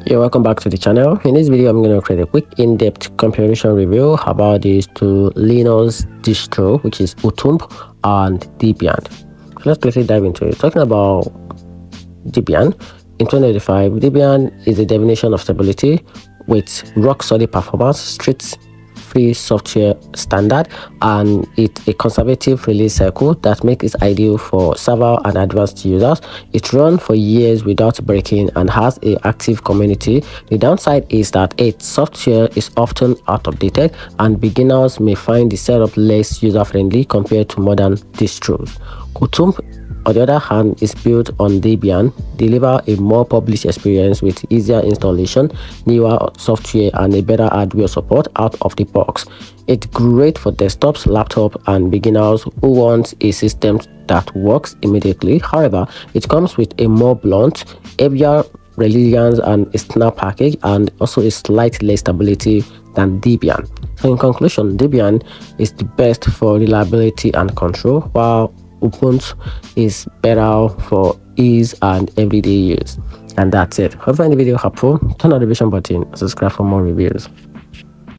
Yeah, welcome back to the channel. In this video, I'm going to create a quick in-depth comparison review about these two Linux distro, which is Ubuntu and Debian. So let's quickly dive into it. Talking about Debian, in 2025, Debian is a definition of stability with rock-solid performance, strict free software standard, and it's a conservative release cycle that makes it ideal for server and advanced users. It runs for years without breaking and has an active community. The downside is that its software is often out of date and beginners may find the setup less user-friendly compared to modern distros. Ubuntu, on the other hand, is built on Debian, deliver a more published experience with easier installation, newer software, and a better hardware support out of the box. It's great for desktops, laptops, and beginners who want a system that works immediately. However, it comes with a more blunt, heavier resilience and a snap package, and also a slight less stability than Debian. So in conclusion, Debian is the best for reliability and control, while Ubuntu is better for ease and everyday use. And that's it. Hope you find the video helpful. Turn on the notification button and subscribe for more reviews.